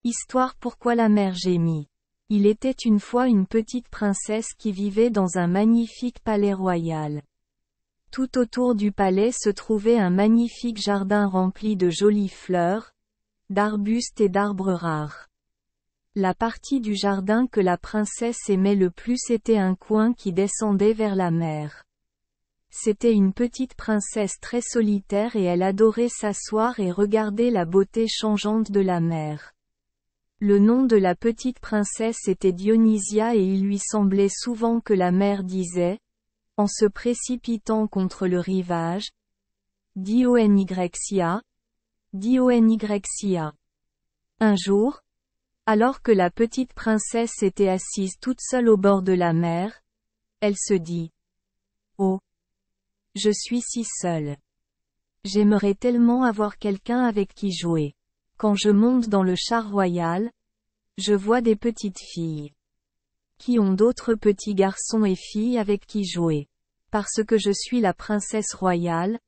Histoire pourquoi la mère gémit. Il était une fois une petite princesse qui vivait dans un magnifique palais royal. Tout autour du palais se trouvait un magnifique jardin rempli de jolies fleurs, d'arbustes et d'arbres rares. La partie du jardin que la princesse aimait le plus était un coin qui descendait vers la mer. C'était une petite princesse très solitaire et elle adorait s'asseoir et regarder la beauté changeante de la mer. Le nom de la petite princesse était Dionysia et il lui semblait souvent que la mer disait, en se précipitant contre le rivage, Dionysia, Dionysia. Un jour, alors que la petite princesse était assise toute seule au bord de la mer, elle se dit, Oh! Je suis si seule. J'aimerais tellement avoir quelqu'un avec qui jouer. Quand je monte dans le char royal, je vois des petites filles qui ont d'autres petits garçons et filles avec qui jouer. Parce que je suis la princesse royale,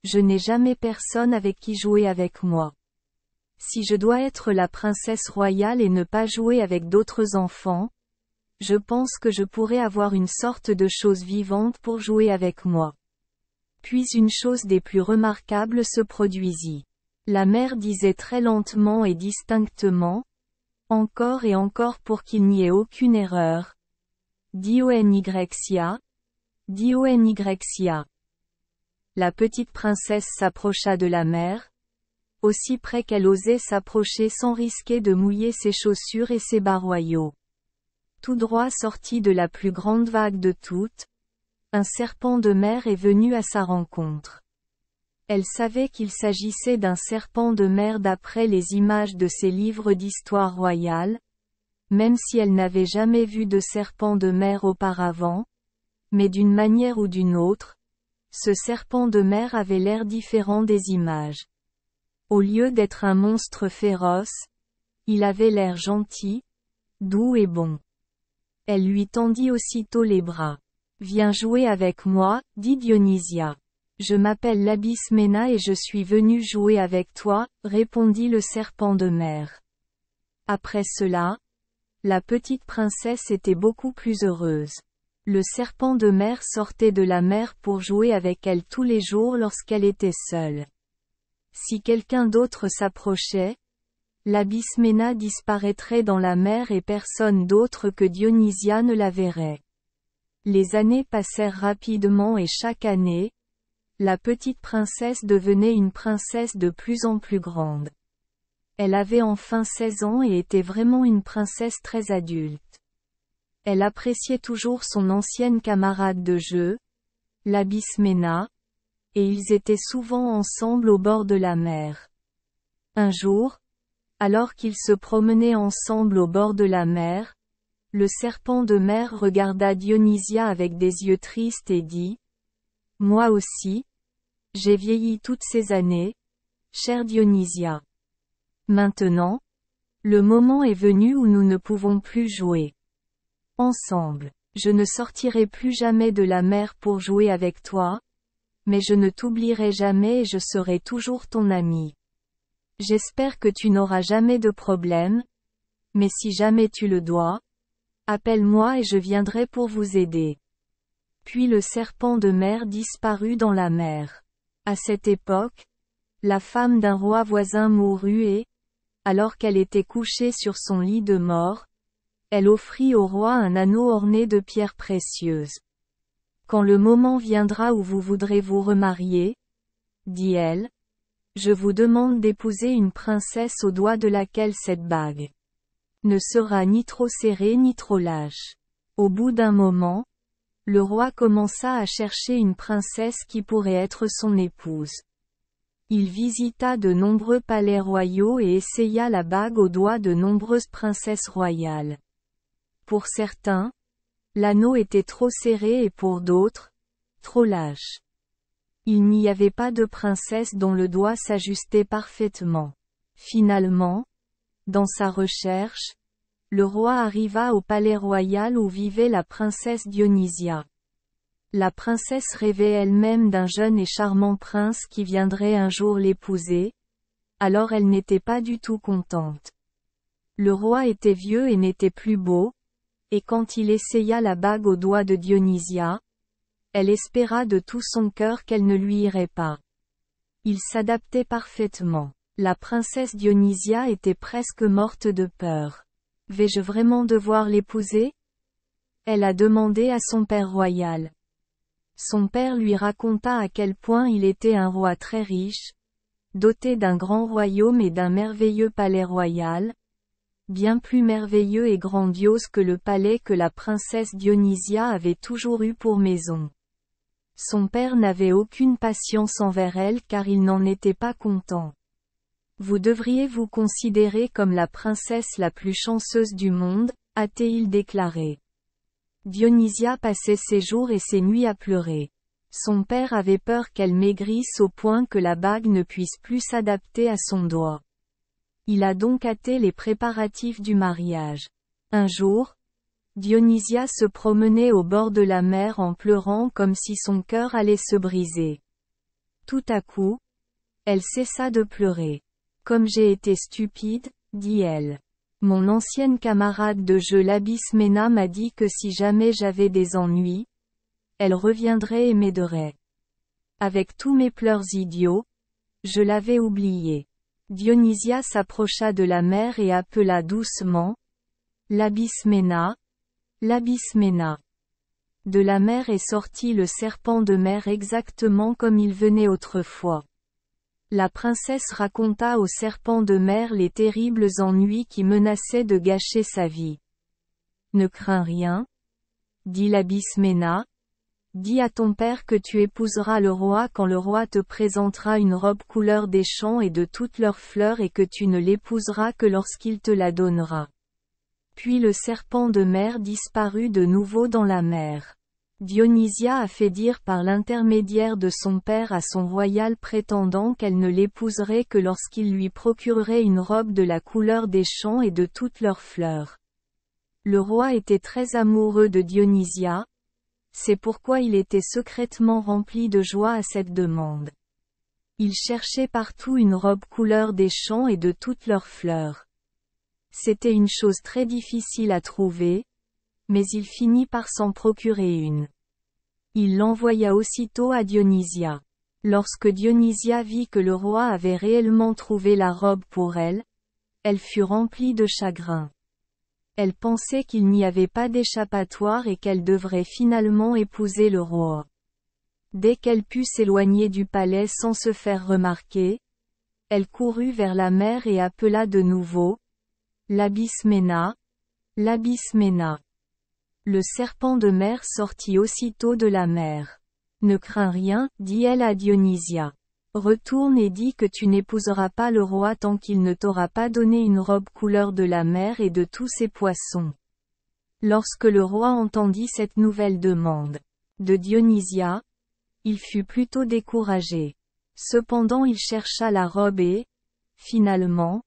je n'ai jamais personne avec qui jouer avec moi. Si je dois être la princesse royale et ne pas jouer avec d'autres enfants, je pense que je pourrais avoir une sorte de chose vivante pour jouer avec moi. Puis une chose des plus remarquables se produisit. La mère disait très lentement et distinctement, encore et encore pour qu'il n'y ait aucune erreur. Dionysia, Dionysia. La petite princesse s'approcha de la mère, aussi près qu'elle osait s'approcher sans risquer de mouiller ses chaussures et ses bas royaux. Tout droit sorti de la plus grande vague de toutes, un serpent de mer est venu à sa rencontre. Elle savait qu'il s'agissait d'un serpent de mer d'après les images de ses livres d'histoire royale, même si elle n'avait jamais vu de serpent de mer auparavant, mais d'une manière ou d'une autre, ce serpent de mer avait l'air différent des images. Au lieu d'être un monstre féroce, il avait l'air gentil, doux et bon. Elle lui tendit aussitôt les bras. Viens jouer avec moi, dit Dionysia. Je m'appelle Labysména et je suis venu jouer avec toi, répondit le serpent de mer. Après cela, la petite princesse était beaucoup plus heureuse. Le serpent de mer sortait de la mer pour jouer avec elle tous les jours lorsqu'elle était seule. Si quelqu'un d'autre s'approchait, Labysména disparaîtrait dans la mer et personne d'autre que Dionysia ne la verrait. Les années passèrent rapidement et chaque année, la petite princesse devenait une princesse de plus en plus grande. Elle avait enfin 16 ans et était vraiment une princesse très adulte. Elle appréciait toujours son ancienne camarade de jeu, Labysména, et ils étaient souvent ensemble au bord de la mer. Un jour, alors qu'ils se promenaient ensemble au bord de la mer, le serpent de mer regarda Dionysia avec des yeux tristes et dit, « Moi aussi, j'ai vieilli toutes ces années, chère Dionysia. Maintenant, le moment est venu où nous ne pouvons plus jouer ensemble. Je ne sortirai plus jamais de la mer pour jouer avec toi, mais je ne t'oublierai jamais et je serai toujours ton ami. J'espère que tu n'auras jamais de problème, mais si jamais tu le dois, appelle-moi et je viendrai pour vous aider. » Puis le serpent de mer disparut dans la mer. À cette époque, la femme d'un roi voisin mourut et, alors qu'elle était couchée sur son lit de mort, elle offrit au roi un anneau orné de pierres précieuses. « Quand le moment viendra où vous voudrez vous remarier, dit-elle, je vous demande d'épouser une princesse au doigt de laquelle cette bague ne sera ni trop serrée ni trop lâche. » Au bout d'un moment, le roi commença à chercher une princesse qui pourrait être son épouse. Il visita de nombreux palais royaux et essaya la bague au doigt de nombreuses princesses royales. Pour certains, l'anneau était trop serré et pour d'autres, trop lâche. Il n'y avait pas de princesse dont le doigt s'ajustait parfaitement. Finalement, dans sa recherche, le roi arriva au palais royal où vivait la princesse Dionysia. La princesse rêvait elle-même d'un jeune et charmant prince qui viendrait un jour l'épouser, alors elle n'était pas du tout contente. Le roi était vieux et n'était plus beau, et quand il essaya la bague au doigt de Dionysia, elle espéra de tout son cœur qu'elle ne lui irait pas. Il s'adaptait parfaitement. La princesse Dionysia était presque morte de peur. Vais-je vraiment devoir l'épouser? Elle a demandé à son père royal. Son père lui raconta à quel point il était un roi très riche, doté d'un grand royaume et d'un merveilleux palais royal, bien plus merveilleux et grandiose que le palais que la princesse Dionysia avait toujours eu pour maison. Son père n'avait aucune patience envers elle car il n'en était pas content. Vous devriez vous considérer comme la princesse la plus chanceuse du monde, a-t-il déclaré. Dionysia passait ses jours et ses nuits à pleurer. Son père avait peur qu'elle maigrisse au point que la bague ne puisse plus s'adapter à son doigt. Il a donc hâté les préparatifs du mariage. Un jour, Dionysia se promenait au bord de la mer en pleurant comme si son cœur allait se briser. Tout à coup, elle cessa de pleurer. Comme j'ai été stupide, dit-elle. Mon ancienne camarade de jeu Labysména m'a dit que si jamais j'avais des ennuis, elle reviendrait et m'aiderait. Avec tous mes pleurs idiots, je l'avais oublié. Dionysia s'approcha de la mer et appela doucement, Labysména, Labysména. De la mer est sorti le serpent de mer exactement comme il venait autrefois. La princesse raconta au serpent de mer les terribles ennuis qui menaçaient de gâcher sa vie. Ne crains rien, dit Labysména. Dis à ton père que tu épouseras le roi quand le roi te présentera une robe couleur des champs et de toutes leurs fleurs et que tu ne l'épouseras que lorsqu'il te la donnera. Puis le serpent de mer disparut de nouveau dans la mer. Dionysia a fait dire par l'intermédiaire de son père à son royal prétendant qu'elle ne l'épouserait que lorsqu'il lui procurerait une robe de la couleur des champs et de toutes leurs fleurs. Le roi était très amoureux de Dionysia, c'est pourquoi il était secrètement rempli de joie à cette demande. Il cherchait partout une robe couleur des champs et de toutes leurs fleurs. C'était une chose très difficile à trouver, mais il finit par s'en procurer une. Il l'envoya aussitôt à Dionysia. Lorsque Dionysia vit que le roi avait réellement trouvé la robe pour elle, elle fut remplie de chagrin. Elle pensait qu'il n'y avait pas d'échappatoire et qu'elle devrait finalement épouser le roi. Dès qu'elle put s'éloigner du palais sans se faire remarquer, elle courut vers la mer et appela de nouveau, Labysména, Labysména. Le serpent de mer sortit aussitôt de la mer. Ne crains rien, dit-elle à Dionysia. Retourne et dis que tu n'épouseras pas le roi tant qu'il ne t'aura pas donné une robe couleur de la mer et de tous ses poissons. Lorsque le roi entendit cette nouvelle demande de Dionysia, il fut plutôt découragé. Cependant il chercha la robe et, finalement,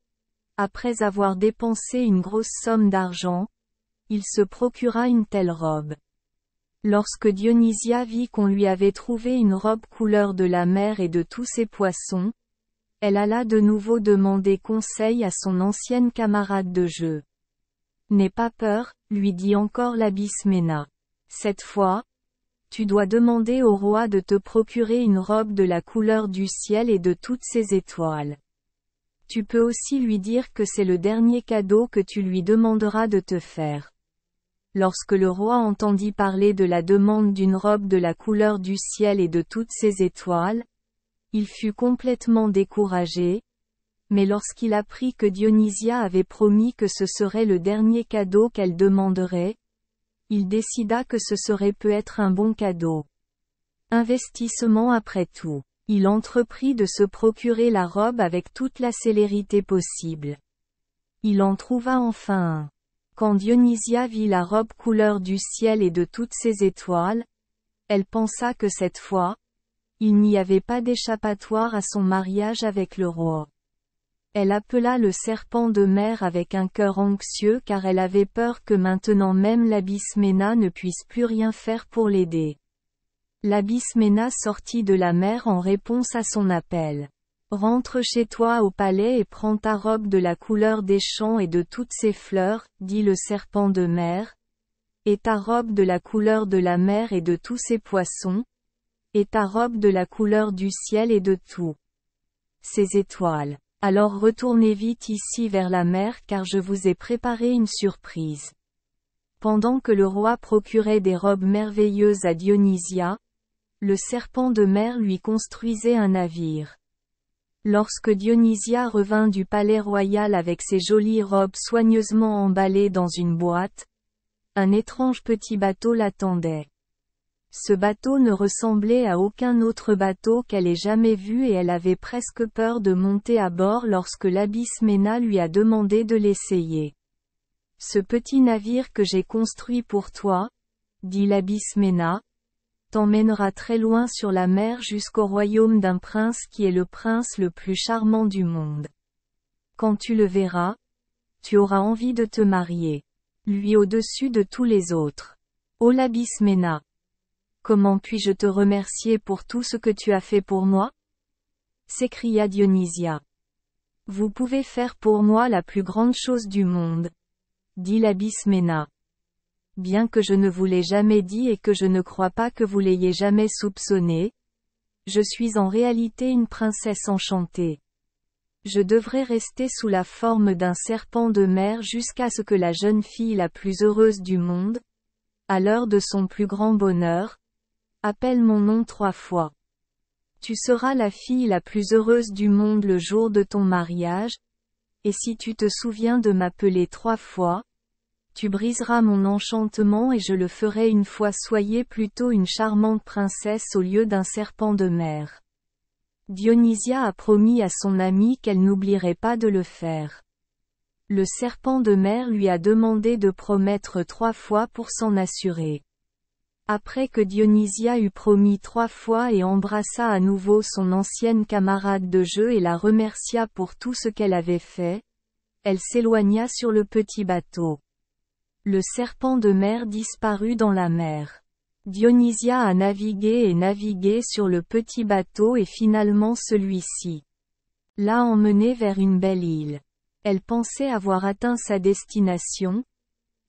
après avoir dépensé une grosse somme d'argent, il se procura une telle robe. Lorsque Dionysia vit qu'on lui avait trouvé une robe couleur de la mer et de tous ses poissons, elle alla de nouveau demander conseil à son ancienne camarade de jeu. N'aie pas peur, lui dit encore Labysména. Cette fois, tu dois demander au roi de te procurer une robe de la couleur du ciel et de toutes ses étoiles. Tu peux aussi lui dire que c'est le dernier cadeau que tu lui demanderas de te faire. Lorsque le roi entendit parler de la demande d'une robe de la couleur du ciel et de toutes ses étoiles, il fut complètement découragé, mais lorsqu'il apprit que Dionysia avait promis que ce serait le dernier cadeau qu'elle demanderait, il décida que ce serait peut-être un bon cadeau. Investissement après tout. Il entreprit de se procurer la robe avec toute la célérité possible. Il en trouva enfin un. Quand Dionysia vit la robe couleur du ciel et de toutes ses étoiles, elle pensa que cette fois, il n'y avait pas d'échappatoire à son mariage avec le roi. Elle appela le serpent de mer avec un cœur anxieux car elle avait peur que maintenant même Labysména ne puisse plus rien faire pour l'aider. Labysména sortit de la mer en réponse à son appel. Rentre chez toi au palais et prends ta robe de la couleur des champs et de toutes ses fleurs, dit le serpent de mer, et ta robe de la couleur de la mer et de tous ses poissons, et ta robe de la couleur du ciel et de tout ses étoiles. Alors retournez vite ici vers la mer car je vous ai préparé une surprise. Pendant que le roi procurait des robes merveilleuses à Dionysia, le serpent de mer lui construisait un navire. Lorsque Dionysia revint du palais royal avec ses jolies robes soigneusement emballées dans une boîte, un étrange petit bateau l'attendait. Ce bateau ne ressemblait à aucun autre bateau qu'elle ait jamais vu et elle avait presque peur de monter à bord lorsque l'Abysména lui a demandé de l'essayer. « Ce petit navire que j'ai construit pour toi, dit l'Abysména, t'emmènera très loin sur la mer jusqu'au royaume d'un prince qui est le prince le plus charmant du monde. Quand tu le verras, tu auras envie de te marier. Lui au-dessus de tous les autres. Ô l'Abysména! Comment puis-je te remercier pour tout ce que tu as fait pour moi? S'écria Dionysia. Vous pouvez faire pour moi la plus grande chose du monde, dit l'Abysména. Bien que je ne vous l'ai jamais dit et que je ne crois pas que vous l'ayez jamais soupçonné, je suis en réalité une princesse enchantée. Je devrais rester sous la forme d'un serpent de mer jusqu'à ce que la jeune fille la plus heureuse du monde, à l'heure de son plus grand bonheur, appelle mon nom 3 fois. Tu seras la fille la plus heureuse du monde le jour de ton mariage, et si tu te souviens de m'appeler 3 fois, tu briseras mon enchantement et je le ferai une fois. Soyez plutôt une charmante princesse au lieu d'un serpent de mer. Dionysia a promis à son amie qu'elle n'oublierait pas de le faire. Le serpent de mer lui a demandé de promettre 3 fois pour s'en assurer. Après que Dionysia eut promis 3 fois et embrassa à nouveau son ancienne camarade de jeu et la remercia pour tout ce qu'elle avait fait, elle s'éloigna sur le petit bateau. Le serpent de mer disparut dans la mer. Dionysia a navigué et navigué sur le petit bateau et finalement celui-ci l'a emmené vers une belle île. Elle pensait avoir atteint sa destination,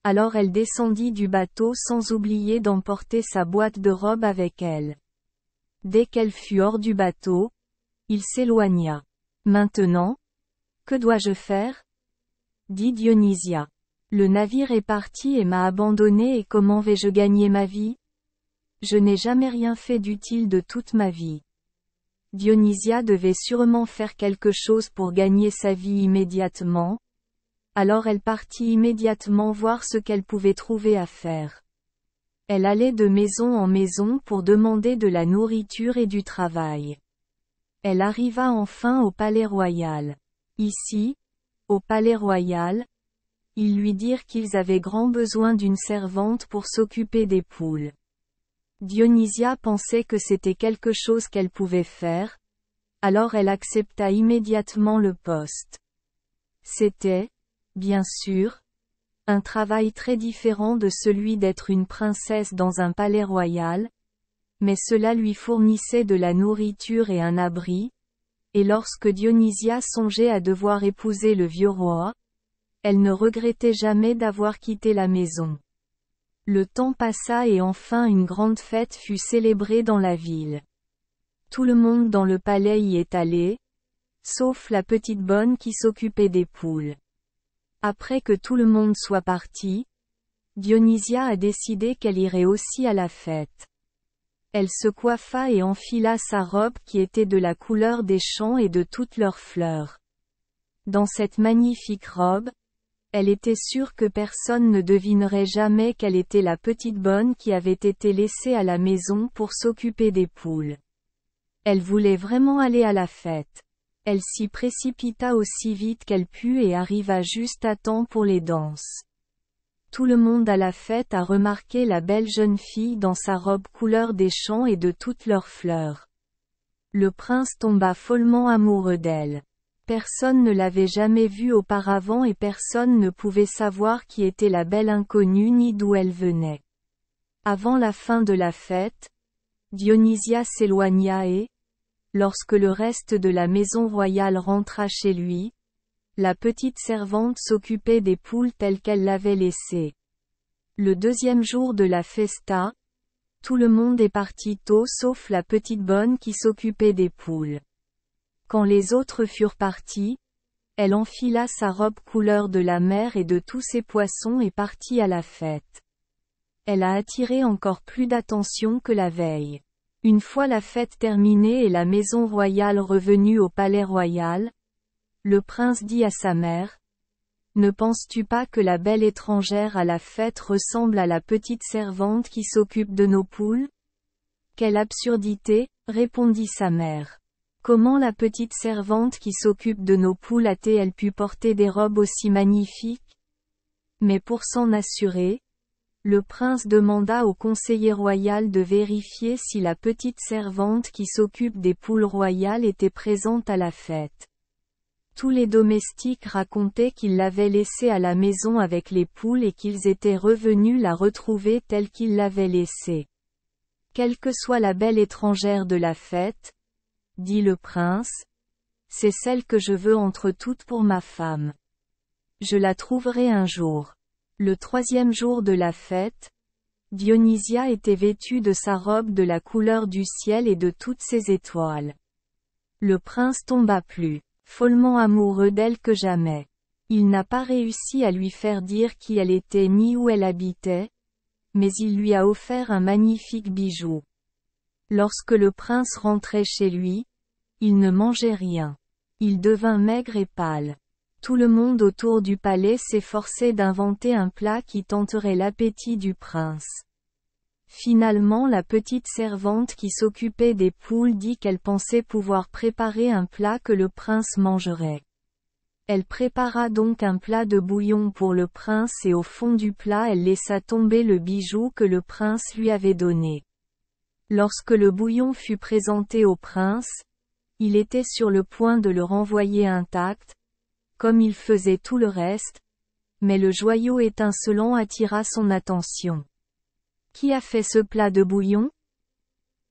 alors elle descendit du bateau sans oublier d'emporter sa boîte de robes avec elle. Dès qu'elle fut hors du bateau, il s'éloigna. Maintenant, que dois-je faire? Dit Dionysia. Le navire est parti et m'a abandonné et comment vais-je gagner ma vie? Je n'ai jamais rien fait d'utile de toute ma vie. Dionysia devait sûrement faire quelque chose pour gagner sa vie immédiatement. Alors elle partit immédiatement voir ce qu'elle pouvait trouver à faire. Elle allait de maison en maison pour demander de la nourriture et du travail. Elle arriva enfin au palais royal. Ici, au palais royal, ils lui dirent qu'ils avaient grand besoin d'une servante pour s'occuper des poules. Dionysia pensait que c'était quelque chose qu'elle pouvait faire, alors elle accepta immédiatement le poste. C'était, bien sûr, un travail très différent de celui d'être une princesse dans un palais royal, mais cela lui fournissait de la nourriture et un abri, et lorsque Dionysia songeait à devoir épouser le vieux roi, elle ne regrettait jamais d'avoir quitté la maison. Le temps passa et enfin une grande fête fut célébrée dans la ville. Tout le monde dans le palais y est allé, sauf la petite bonne qui s'occupait des poules. Après que tout le monde soit parti, Dionysia a décidé qu'elle irait aussi à la fête. Elle se coiffa et enfila sa robe qui était de la couleur des champs et de toutes leurs fleurs. Dans cette magnifique robe, elle était sûre que personne ne devinerait jamais qu'elle était la petite bonne qui avait été laissée à la maison pour s'occuper des poules. Elle voulait vraiment aller à la fête. Elle s'y précipita aussi vite qu'elle put et arriva juste à temps pour les danses. Tout le monde à la fête a remarqué la belle jeune fille dans sa robe couleur des champs et de toutes leurs fleurs. Le prince tomba follement amoureux d'elle. Personne ne l'avait jamais vue auparavant et personne ne pouvait savoir qui était la belle inconnue ni d'où elle venait. Avant la fin de la fête, Dionysia s'éloigna et, Lorsque le reste de la maison royale rentra chez lui, la petite servante s'occupait des poules telles qu'elle l'avait laissées. Le deuxième jour de la festa, tout le monde est parti tôt sauf la petite bonne qui s'occupait des poules. Quand les autres furent partis, elle enfila sa robe couleur de la mer et de tous ses poissons et partit à la fête. Elle a attiré encore plus d'attention que la veille. Une fois la fête terminée et la maison royale revenue au palais royal, le prince dit à sa mère, « Ne penses-tu pas que la belle étrangère à la fête ressemble à la petite servante qui s'occupe de nos poules ?» Quelle absurdité, répondit sa mère. Comment la petite servante qui s'occupe de nos poules a-t-elle pu porter des robes aussi magnifiques? Mais pour s'en assurer, le prince demanda au conseiller royal de vérifier si la petite servante qui s'occupe des poules royales était présente à la fête. Tous les domestiques racontaient qu'ils l'avaient laissée à la maison avec les poules et qu'ils étaient revenus la retrouver telle qu'ils l'avaient laissée. Quelle que soit la belle étrangère de la fête, dit le prince, c'est celle que je veux entre toutes pour ma femme. Je la trouverai un jour. Le troisième jour de la fête, Dionysia était vêtue de sa robe de la couleur du ciel et de toutes ses étoiles. Le prince tomba plus follement amoureux d'elle que jamais. Il n'a pas réussi à lui faire dire qui elle était ni où elle habitait, mais il lui a offert un magnifique bijou. Lorsque le prince rentrait chez lui, il ne mangeait rien. Il devint maigre et pâle. Tout le monde autour du palais s'efforçait d'inventer un plat qui tenterait l'appétit du prince. Finalement la petite servante qui s'occupait des poules dit qu'elle pensait pouvoir préparer un plat que le prince mangerait. Elle prépara donc un plat de bouillon pour le prince et au fond du plat elle laissa tomber le bijou que le prince lui avait donné. Lorsque le bouillon fut présenté au prince, il était sur le point de le renvoyer intact, comme il faisait tout le reste, mais le joyau étincelant attira son attention. « Qui a fait ce plat de bouillon ?»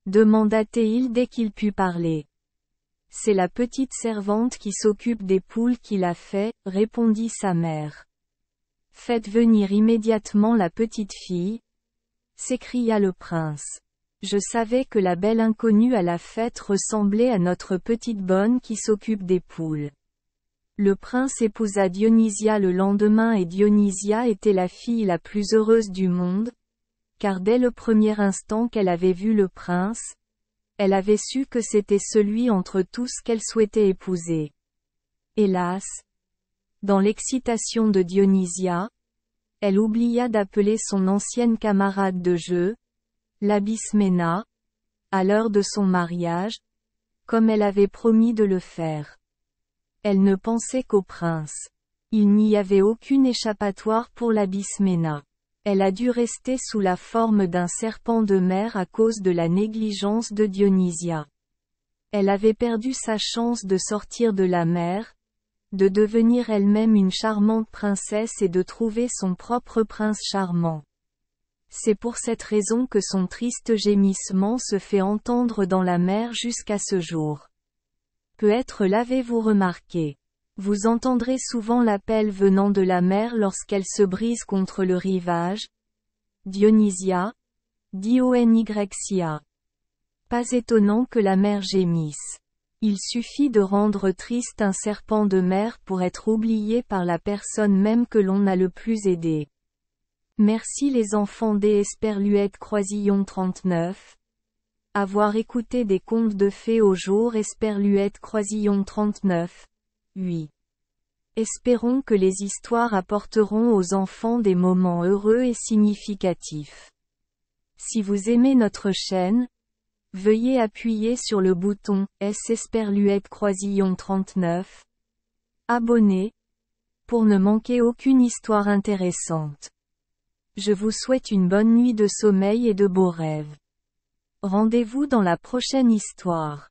demanda-t-il dès qu'il put parler. « C'est la petite servante qui s'occupe des poules qui l'a fait, » répondit sa mère. « Faites venir immédiatement la petite fille, » s'écria le prince. « Je savais que la belle inconnue à la fête ressemblait à notre petite bonne qui s'occupe des poules. » Le prince épousa Dionysia le lendemain et Dionysia était la fille la plus heureuse du monde, car dès le premier instant qu'elle avait vu le prince, elle avait su que c'était celui entre tous qu'elle souhaitait épouser. Hélas, dans l'excitation de Dionysia, elle oublia d'appeler son ancienne camarade de jeu, Labysména, à l'heure de son mariage, comme elle avait promis de le faire. Elle ne pensait qu'au prince. Il n'y avait aucune échappatoire pour Labysména. Elle a dû rester sous la forme d'un serpent de mer à cause de la négligence de Dionysia. Elle avait perdu sa chance de sortir de la mer, de devenir elle-même une charmante princesse et de trouver son propre prince charmant. C'est pour cette raison que son triste gémissement se fait entendre dans la mer jusqu'à ce jour. Peut-être l'avez-vous remarqué. Vous entendrez souvent l'appel venant de la mer lorsqu'elle se brise contre le rivage. Dionysia, Dionysia. Pas étonnant que la mer gémisse. Il suffit de rendre triste un serpent de mer pour être oublié par la personne même que l'on a le plus aidé. Merci les enfants des Esperluette Croisillon 39. Avoir écouté des contes de fées au jour Esperluette Croisillon 39. 8. Espérons que les histoires apporteront aux enfants des moments heureux et significatifs. Si vous aimez notre chaîne, veuillez appuyer sur le bouton S Esperluette Croisillon 39. Abonner, pour ne manquer aucune histoire intéressante. Je vous souhaite une bonne nuit de sommeil et de beaux rêves. Rendez-vous dans la prochaine histoire.